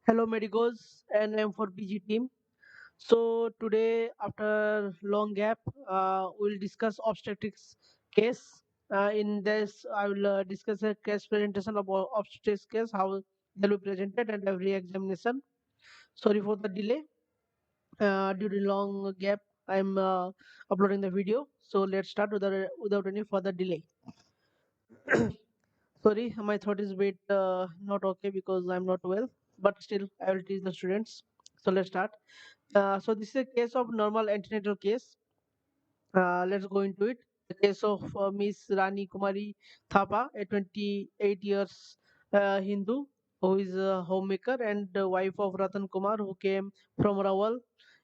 Hello, Medicos and AIM4PG team. So today, after long gap, we'll discuss obstetrics case. In this, I will discuss a case presentation of obstetrics case, how they'll be presented and every examination. Sorry for the delay. Due to long gap, I'm uploading the video. So let's start without any further delay. Sorry, my throat is a bit not okay because I'm not well, but still I will teach the students. So let's start. So this is a case of normal antenatal case. Let's go into it. The case of Miss Rani Kumari Thapa, a 28 years Hindu who is a homemaker and the wife of Ratan Kumar who came from Rawal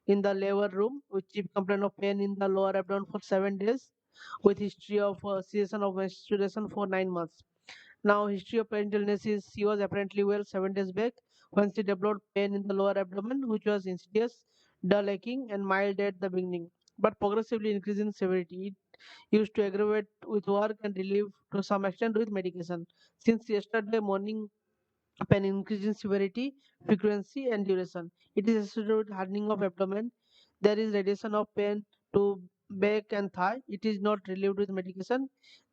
in the labor room with chief complaint of pain in the lower abdomen for 7 days with history of cessation of menstruation for 9 months. Now, history of parental illness is she was apparently well 7 days back when she developed pain in the lower abdomen, which was insidious, dull aching, and mild at the beginning, but progressively increasing severity. It used to aggravate with work and relieve to some extent with medication. Since yesterday morning, pain increase in severity, frequency, and duration. It is associated with hardening of abdomen. There is radiation of pain to back and thigh. It is not relieved with medication.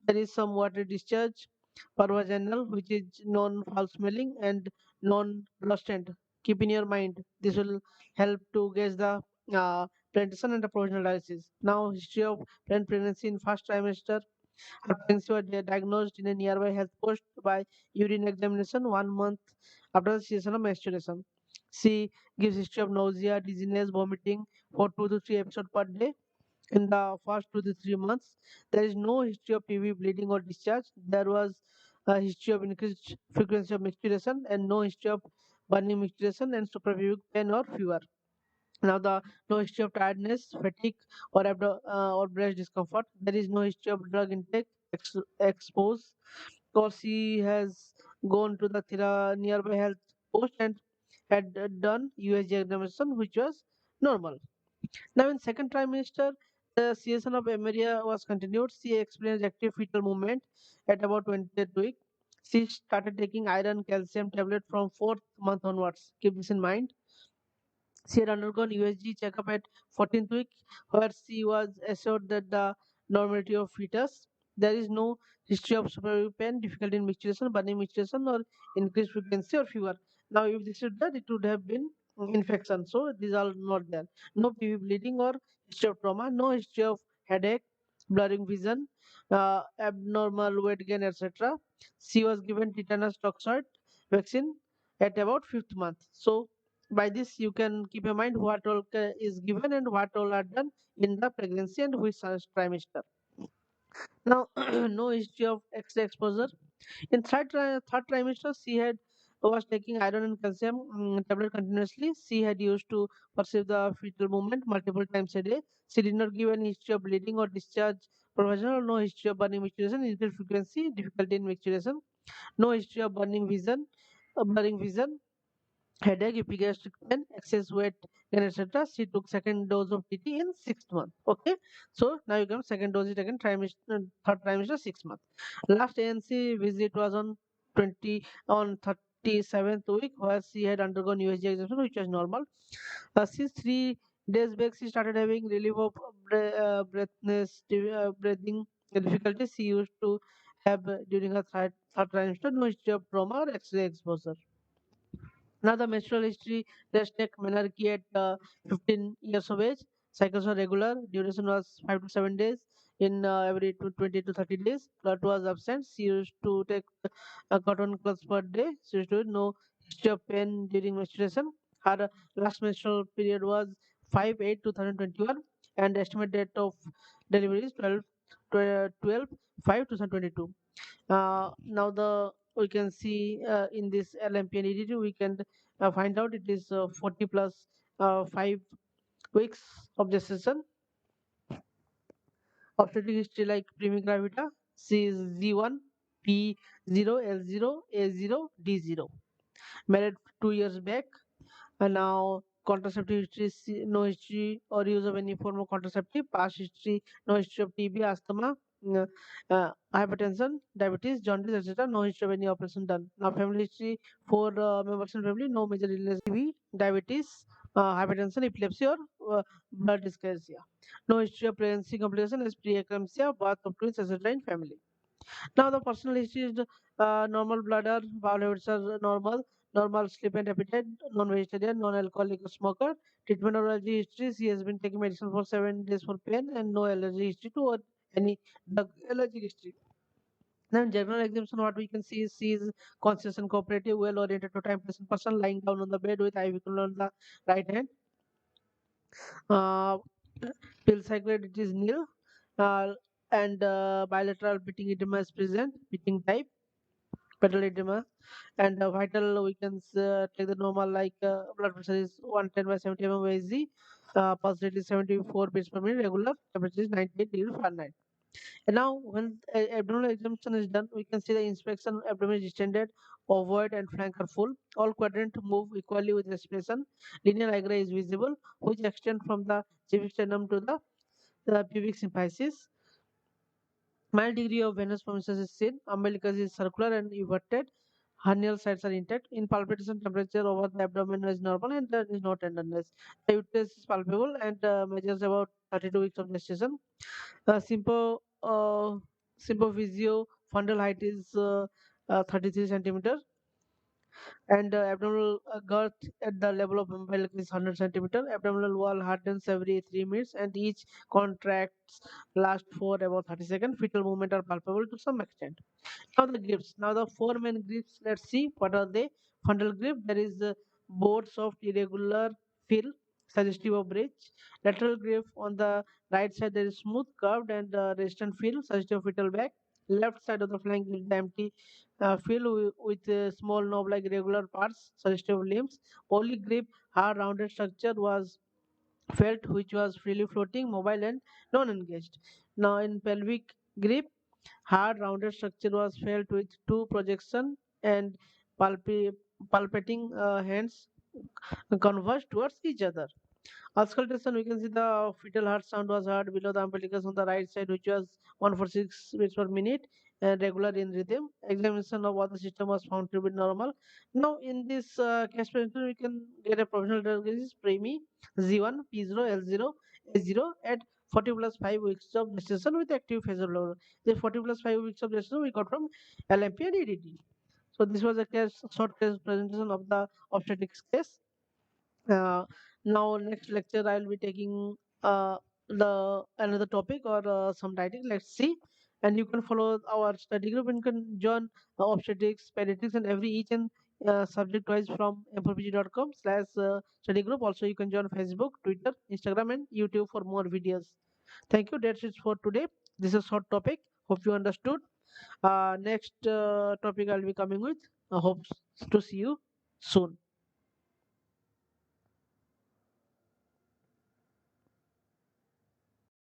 There is some water discharge per vaginal, which is non-foul smelling and non-lustrant. Keep in your mind. This will help to gauge the presentation and the provisional diagnosis. Now, history of pregnancy in first trimester. Her pregnancy was diagnosed in a nearby health post by urine examination 1 month after the cessation of menstruation. She gives history of nausea, dizziness, vomiting for 2 to 3 episodes per day in the first 2 to 3 months. There is no history of PV bleeding or discharge. There was a history of increased frequency of menstruation and no history of burning menstruation and suprapubic pain or fever. Now, the no history of tiredness, fatigue, or breast discomfort. There is no history of drug intake, expose, because she has gone to the nearby health post and had done USG examination, which was normal. Now, in second trimester, the cessation of amenorrhea was continued. She experienced active fetal movement at about 20th week. She started taking iron calcium tablet from fourth month onwards. Keep this in mind. She had undergone USG checkup at 14th week, where she was assured that the normality of fetus. There is no history of suprapubic pain, difficulty in menstruation, burning menstruation, or increased frequency or fever. Now, if this is that, it would have been infection. So these are not there. No PV bleeding or history of trauma. No history of headache, blurring vision, abnormal weight gain, etc. She was given tetanus toxoid vaccine at about fifth month. So by this you can keep in mind what all is given and what all are done in the pregnancy and which trimester. Now, no history of X-ray exposure. In third trimester, she had was taking iron and calcium tablet continuously. She had used to perceive the fetal movement multiple times a day. She did not give any history of bleeding or discharge provisional, no history of burning menstruation, increased frequency, difficulty in menstruation, no history of blurring vision, headache, epigastric pain, excess weight, and etc. She took second dose of TT in 6th month. Okay, so now you can second dose it again, third trimester, 6 month. Last ANC visit was on 37th week, where she had undergone USG examination, which was normal. Since 3 days back, she started having relief of breathing difficulties she used to have during her third trimester. No history of trauma or X-ray exposure. Now, the menstrual history, let's take menarche at 15 years of age. Cycles were regular. Duration was 5 to 7 days in every 20 to 30 days. Blood was absent. She used to take cotton cloths per day. She used to no history of pain during menstruation. Her last menstrual period was 5/8/2021 and the estimated date of delivery is 12/5/2022. Now the we can see in this LMP and EDD we can find out it is 40 plus 5 weeks of gestation. Obstetric history like primi gravida, C is Z1, P0, L0, A0, D0. Married 2 years back, and now contraceptive history, no history or use of any form of contraceptive. Past history, no history of TB, asthma, uh, hypertension, diabetes, jaundice, etc. No history of any operation done. Now, family history for members in family, no major illness, TB, diabetes, hypertension, epilepsy, or blood dysphagia. No history of pregnancy complication as preeclampsia, birth of twins, etc. in family. Now the personal history is normal bladder, bowel habits are normal, normal sleep and appetite, non-vegetarian, non-alcoholic smoker. Treatment or allergy history, she has been taking medicine for 7 days for pain and no allergy history to any drug allergy history. Now in general examination, what we can see is she is conscious and cooperative, well-oriented to time patient person lying down on the bed with IV on the right hand. Uh, Pill cycle it is nil, uh, and bilateral beating edema is present, beating type pedal edema, and vital we can take the normal like blood pressure is 110 by 70 mmHg, pulse rate is 74 beats per minute, regular temperature is 98 degrees Fahrenheit. And now when abdominal examination is done, we can see the inspection abdomen is distended, ovoid and flank are full. All quadrant move equally with respiration. Linear agra is visible, which extend from the civic sternum to the pubic symphysis. Mild degree of venous formations is seen. Umbilicus is circular and everted. Hernial sites are intact. In palpitation, temperature over the abdomen is normal and there is no tenderness. The uterus is palpable and measures about 32 weeks of gestation. Symphophysio fundal height is 33 centimeter, and abdominal girth at the level of umbilical is 100 centimeter. Abdominal wall hardens every 3 minutes and each contracts last for about 30 seconds. Fetal movement are palpable to some extent. Now the grips. Now the four main grips. Let's see what are they. Fundal grip. There is boards of irregular fill suggestive of bridge. Lateral grip on the right side there is smooth curved and resistant fill suggestive of fetal back. Left side of the flank is the empty fill with small knob-like irregular parts suggestive of limbs. Poly grip hard rounded structure was felt which was freely floating, mobile and non-engaged. Now in pelvic grip hard rounded structure was felt with two projection and palpi- palpating hands converged towards each other. Auscultation, we can see the fetal heart sound was heard below the umbilicus on the right side, which was 146 beats per minute and regular in rhythm. Examination of what the system was found to be normal. Now, in this case presentation, we can get a provisional diagnosis PREMI Z1, P0, L0, A0 at 40 plus 5 weeks of gestation with active phasal load. The 40 plus 5 weeks of gestation we got from LMP and EDT. So, this was a case, short case presentation of the obstetrics case. uh, Now next lecture I'll be taking the another topic or some writing. Let's see, and you can follow our study group and you can join obstetrics, pediatrics, and every each and subject wise from m4pg.com/study group. Also, you can join Facebook, Twitter, Instagram, and YouTube for more videos. Thank you. That's it for today. This is short topic. Hope you understood. Next topic I'll be coming with. I hope to see you soon.